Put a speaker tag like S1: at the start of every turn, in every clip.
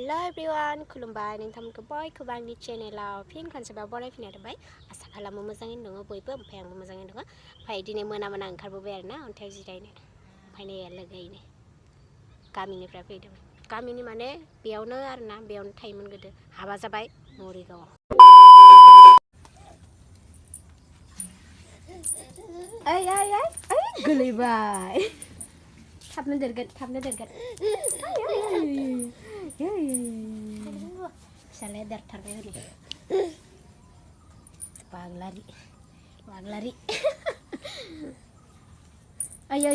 S1: Hello everyone, खुलुमबाय नोंथांमोनखौ बयखौबो आंनि चेनेलाव फिन खनसेबाव बरायफिननाय थाबाय आसा खालामो मोजाङैनो दङ बयबो ओमफ्राय आंबो मोजाङैनो दङ ओमफ्राय दिनै मोना ओंखारबोबाय आरोना अन्थाइयाव जिरायनो ओमफ्राय नै लोगोयैनो गामिनिफ्राय फैदों गामिनि माने बेयावनो आरोना बेयावनो थायोमोन गोदो हाबा जाबाय मरिगावआव ओइ गोलैबाय थाबनो देरगोन फिसालाया देरथारबाय हनै बाग्लारि आयै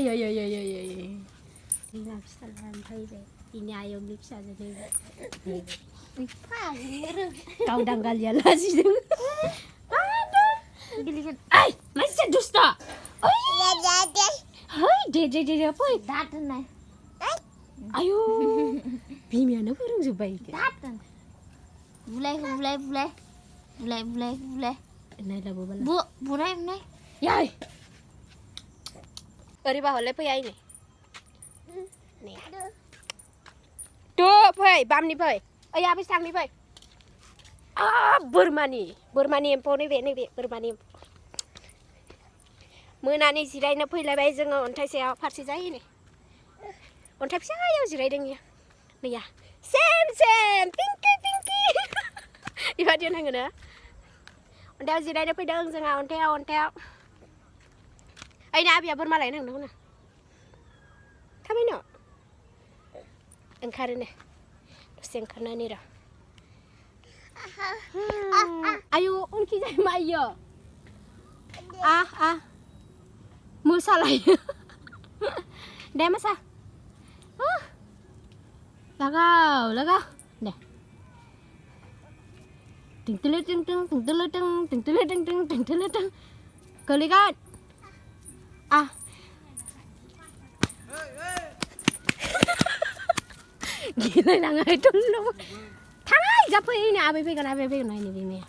S1: जोंना फिसालाया फैबाय बिनि आयंनि फिसाजो फैबाय गावदां गालिया लाजिदों गेलेगोन ओइ मानसि दुस्थ दे फै दाद होननाय आयु बिमायानो फोरोंजोब्बाय बुलाय नायलाबोबालाय याय ओरैबा हरलाय फै आइनो दो फै बामनि फै ओइ आबै थांनि फै बोरमानि एम्फौ नैबे बोरमानि एम्फौ मोनानि जिरायनो फैलायबाय जोङो अन्थाइ सायाव फारसे जायो नै अन्थाइ फिसायाव जिरायदों नैया सेम पिंकि बेबायदि होनांगोन अन्थाइयाव जिरायनो फैदों जोंहा अन्थाइयाव ओइना आबिया बोरमा लायनो थांदोंमोन थाबायनो ओंखारोनो दसे ओंखारनानै र' आयु उनखि जाय मायो मोसालायो दे मोसा लगाव दे टिंटिलिटिं गोलैगोन गिलायलाङो थुल्लु थाङै जाफैनो आबै फैगोन नायनो बिमाया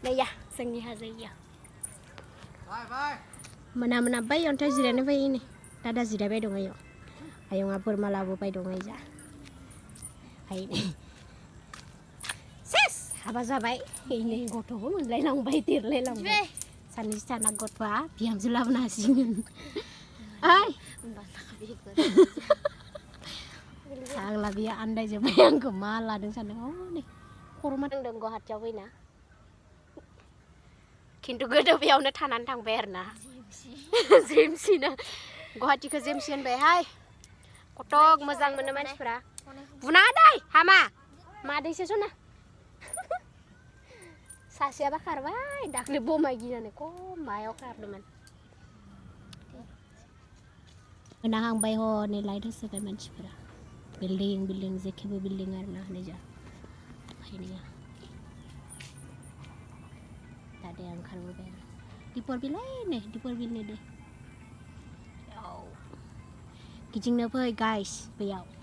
S1: नैया जोंनि हाजोया मोना बै अन्थाइ जिरायनो फैयो नै दादा जिरायबाय दं आयौ आयंआ बोरमा लाबोबाय दं आइजा सेस हाबा जाबाय नै गथ'बो मोनलायलांबाय देरलायलांबाय सानैसो थाना गथ'आ बिहामजो लाबोनो हासिगोन फाग्ला बियो आन्दायजोब्बाय आंखौ मा लादों सानदों नै खर'मा नांदों गुवाहाटियाव फैना खिन्थु गोदो बेयावनो थानानै थांबाय आरोना जेमसिनो गुवाहाटिखौ जेमसि होनबायहाय कटक मोजां मोनो मानसिफोरा बुनाङा दै हामा मादैसो सना सासेयाबा खारबाय दाख्लै बमाय गिनानै मायाव खारदोंमोन मोनाहांबाय हनै लाइट होसोबाय मानसिफोरा बिल्डिं जेखेबो बिल्डिं आरोना हनैजा ओंखायनो दादाया ओंखारबोबाय आरो दिपर बिल नै दे गिदिंनो फै गाइस बेयाव